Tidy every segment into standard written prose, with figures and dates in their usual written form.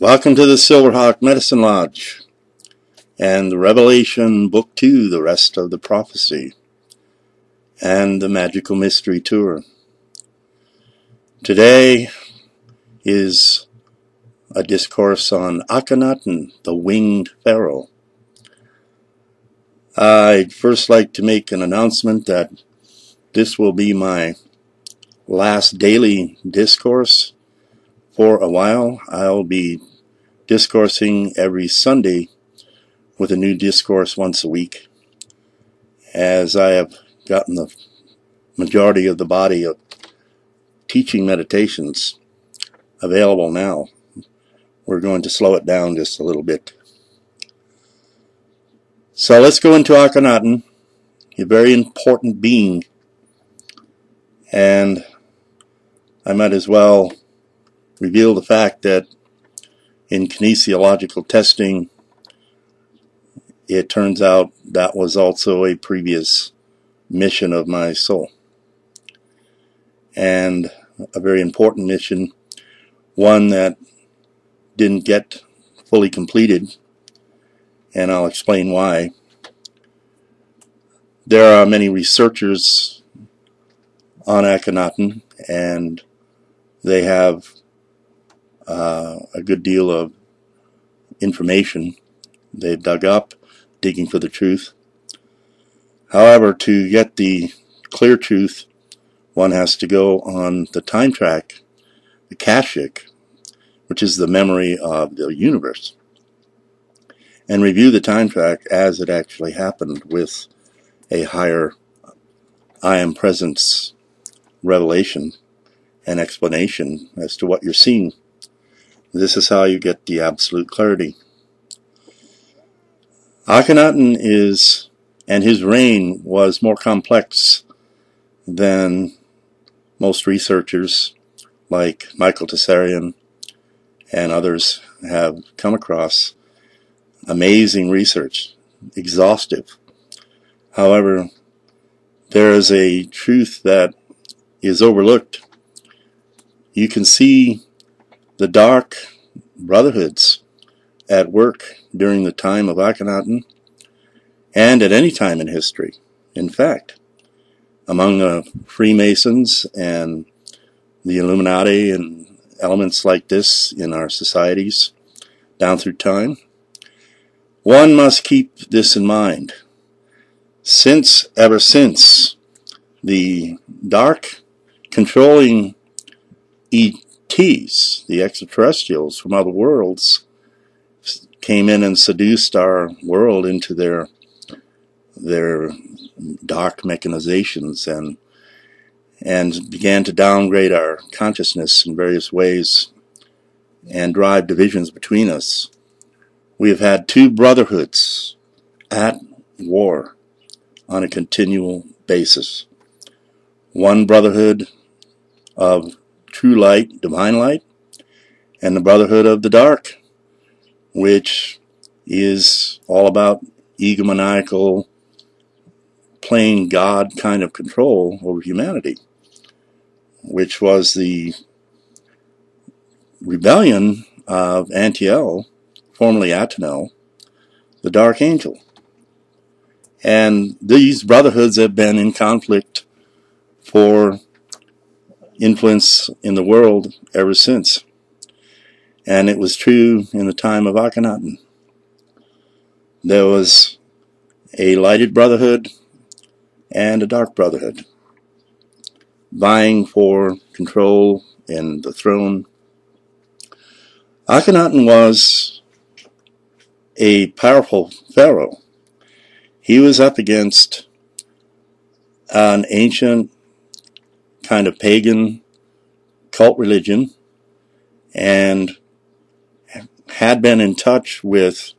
Welcome to the Silverhawk Medicine Lodge and the Revelation Book 2, the rest of the prophecy, and the Magical Mystery Tour. Today is a discourse on Akhenaton, the winged Pharaoh. I'd first like to make an announcement that this will be my last daily discourse for a while. I'll be discoursing every Sunday with a new discourse once a week, as I have gotten the majority of the body of teaching meditations available now. We're going to slow it down just a little bit. So let's go into Akhenaton, a very important being, and I might as well reveal the fact that in kinesiological testing, it turns out that was also a previous mission of my soul, and a very important mission, one that didn't get fully completed, and I'll explain why. There are many researchers on Akhenaton, and they have a good deal of information they've dug up, digging for the truth. However, to get the clear truth, one has to go on the time track, AKASHIC, which is the memory of the universe, and review the time track as it actually happened with a higher I Am Presence revelation and explanation as to what you're seeing. This is how you get the absolute clarity. Akhenaton and his reign was more complex than most researchers like Michael Tessarian and others have come across. Amazing research, exhaustive. However, there is a truth that is overlooked. You can see the dark brotherhoods at work during the time of Akhenaton and at any time in history. In fact, among the Freemasons and the Illuminati and elements like this in our societies down through time, one must keep this in mind. Ever since the dark controlling ETs, the extraterrestrials from other worlds, came in and seduced our world into their dark mechanizations and began to downgrade our consciousness in various ways and drive divisions between us. We have had two brotherhoods at war on a continual basis. One brotherhood of true light, divine light, and the brotherhood of the dark, which is all about egomaniacal, playing God kind of control over humanity, which was the rebellion of Antiel, formerly Atenel, the Dark Angel. And these brotherhoods have been in conflict for influence in the world ever since. And it was true in the time of Akhenaton. There was a lighted brotherhood and a dark brotherhood, vying for control and the throne. Akhenaton was a powerful pharaoh. He was up against an ancient kind of pagan cult religion and had been in touch with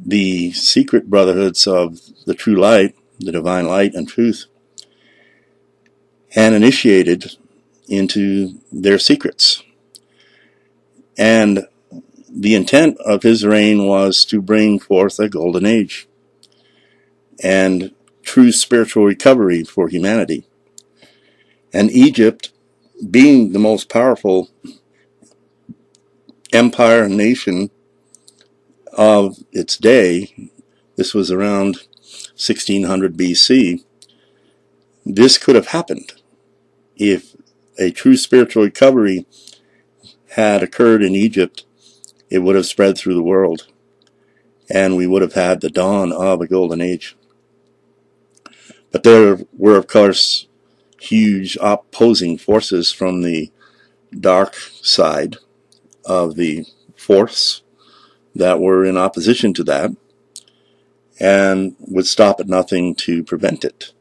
the secret brotherhoods of the true light, the divine light and truth, and initiated into their secrets. And the intent of his reign was to bring forth a golden age and true spiritual recovery for humanity. And Egypt, being the most powerful empire and nation of its day, this was around 1600 BC, this could have happened if a true spiritual recovery had occurred in Egypt. It would have spread through the world, and we would have had the dawn of a golden age. But there were, of course, huge opposing forces from the dark side of the force that were in opposition to that, and would stop at nothing to prevent it,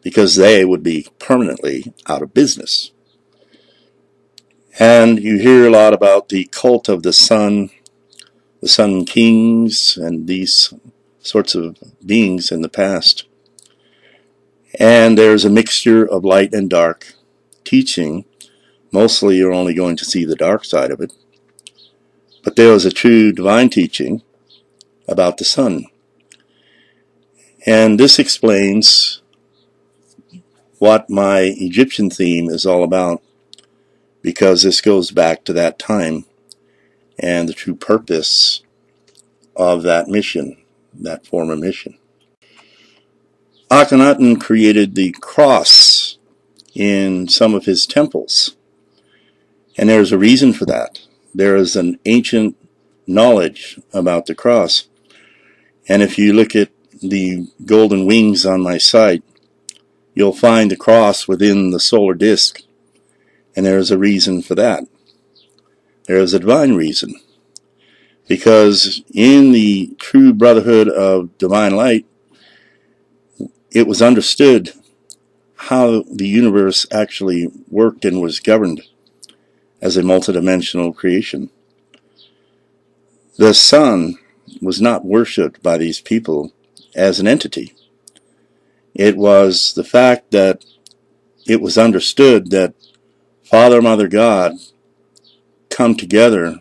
because they would be permanently out of business. And you hear a lot about the cult of the sun kings, and these sorts of beings in the past. And there's a mixture of light and dark teaching. Mostly you're only going to see the dark side of it. But there was a true divine teaching about the sun. And this explains what my Egyptian theme is all about, because this goes back to that time and the true purpose of that mission, that former mission. Akhenaton created the cross in some of his temples, and there's a reason for that. There is an ancient knowledge about the cross, and if you look at the golden wings on my site, you'll find the cross within the solar disk, and there is a reason for that. There is a divine reason, because in the true brotherhood of divine light, it was understood how the universe actually worked and was governed as a multidimensional creation. The sun was not worshipped by these people as an entity. It was the fact that it was understood that Father, Mother, God come together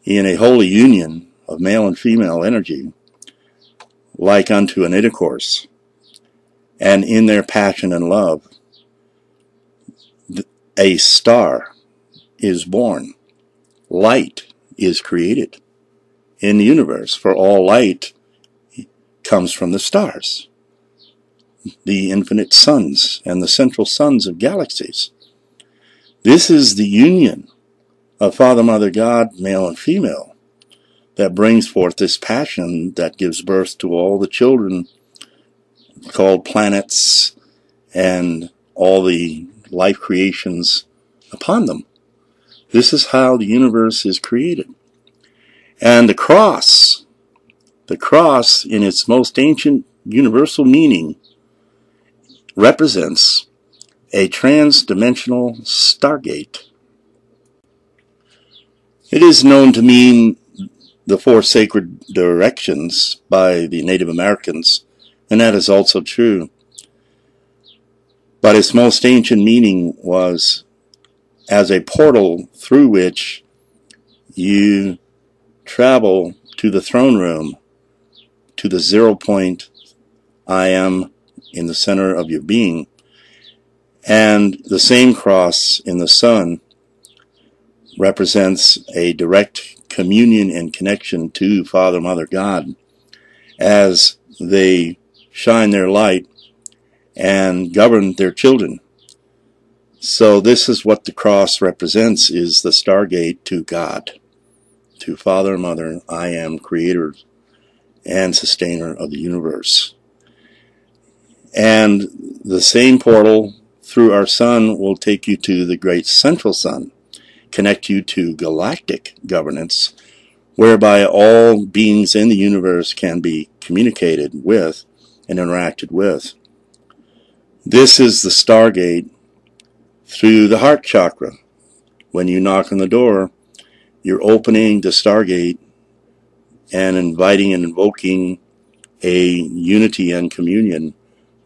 in a holy union of male and female energy, like unto an intercourse. And in their passion and love, a star is born. Light is created in the universe, for all light comes from the stars, the infinite suns and the central suns of galaxies. This is the union of Father, Mother, God, male and female, that brings forth this passion that gives birth to all the children called planets and all the life creations upon them. This is how the universe is created. And the cross in its most ancient universal meaning represents a trans-dimensional stargate. It is known to mean the four sacred directions by the Native Americans, and that is also true. But its most ancient meaning was as a portal through which you travel to the throne room, to the 0 point I am in the center of your being. And the same cross in the sun represents a direct communion and connection to Father, Mother, God, as they shine their light and govern their children. So this is what the cross represents, is the stargate to God, to Father, Mother, I am, creator and sustainer of the universe. And the same portal through our sun will take you to the great central sun, connect you to galactic governance, whereby all beings in the universe can be communicated with and interacted with. This is the stargate through the heart chakra. When you knock on the door, you're opening the stargate and inviting and invoking a unity and communion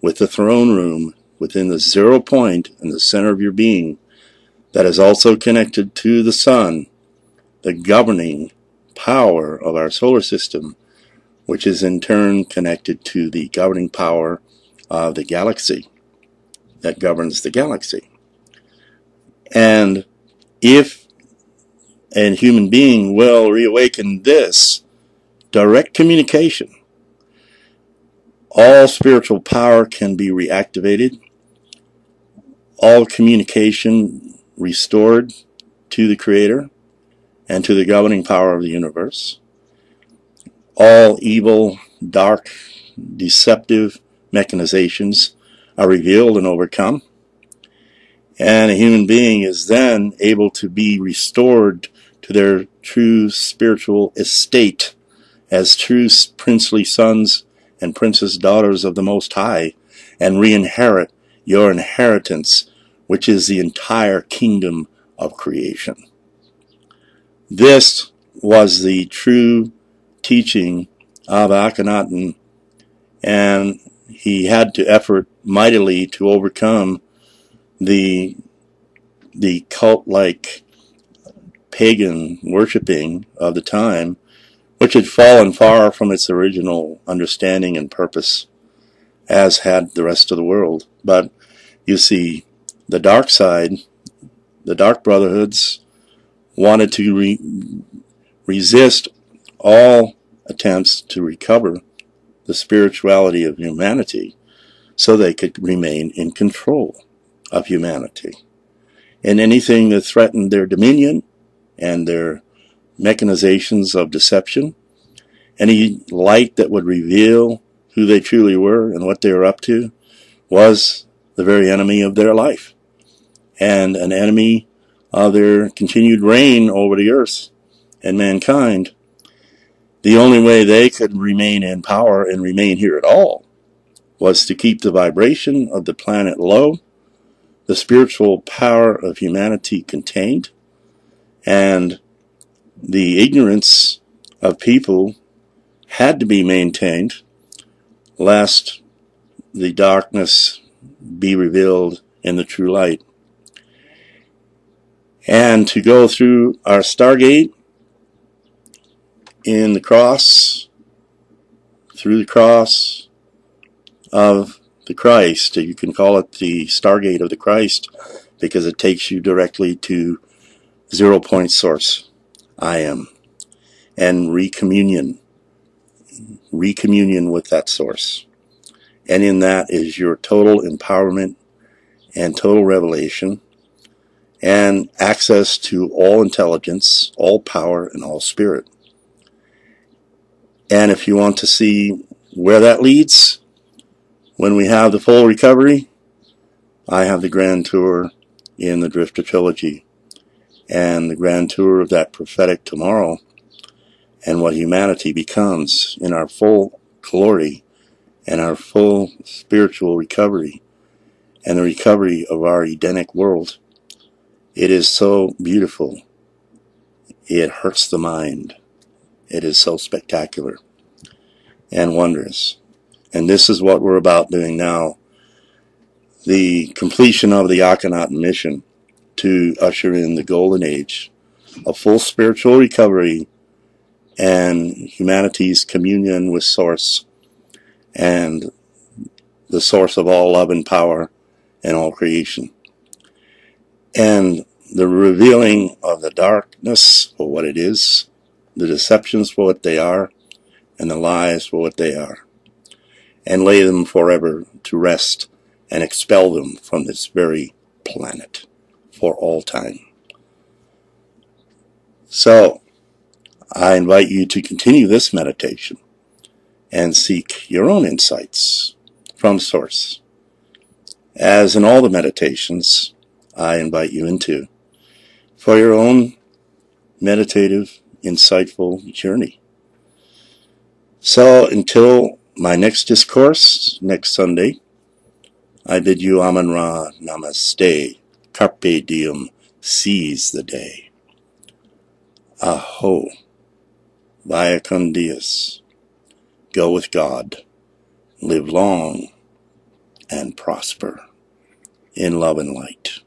with the throne room within the 0 point in the center of your being, that is also connected to the sun, the governing power of our solar system, which is in turn connected to the governing power of the galaxy that governs the galaxy. And if a human being will reawaken this direct communication. All spiritual power can be reactivated, all communication restored to the Creator and to the governing power of the universe. All evil, dark, deceptive mechanizations are revealed and overcome. And a human being is then able to be restored to their true spiritual estate as true princely sons and princess daughters of the Most High, and re-inherit your inheritance, which is the entire kingdom of creation. This was the true teaching of Akhenaton, and he had to effort mightily to overcome the cult-like pagan worshipping of the time, which had fallen far from its original understanding and purpose, as had the rest of the world. But you see, the dark side, the dark brotherhoods, wanted to resist all attempts to recover the spirituality of humanity so they could remain in control of humanity. And anything that threatened their dominion and their mechanizations of deception, any light that would reveal who they truly were and what they were up to, was the very enemy of their life and an enemy of their continued reign over the earth and mankind. The only way they could remain in power and remain here at all was to keep the vibration of the planet low, the spiritual power of humanity contained, and the ignorance of people had to be maintained, lest the darkness be revealed in the true light. And to go through our Stargate in the cross, through the cross of the Christ. You can call it the Stargate of the Christ because it takes you directly to 0 point source, I am, and recommunion with that source. And in that is your total empowerment and total revelation and access to all intelligence, all power, and all spirit. And if you want to see where that leads, when we have the full recovery, I have the grand tour in the Drifter Trilogy and the grand tour of that prophetic tomorrow and what humanity becomes in our full glory and our full spiritual recovery and the recovery of our Edenic world. It is so beautiful. It hurts the mind. It is so spectacular and wondrous. And this is what we're about doing now. The completion of the Akhenaton mission to usher in the golden age of full spiritual recovery and humanity's communion with Source and the source of all love and power and all creation. And the revealing of the darkness for what it is, the deceptions for what they are, and the lies for what they are, and lay them forever to rest and expel them from this very planet for all time. So, I invite you to continue this meditation and seek your own insights from Source. As in all the meditations I invite you into, for your own meditative, insightful journey. So until my next discourse, next Sunday, I bid you Amun-Ra, Namaste, Carpe Diem, seize the day. Aho, vaya con Dios, go with God, live long and prosper in love and light.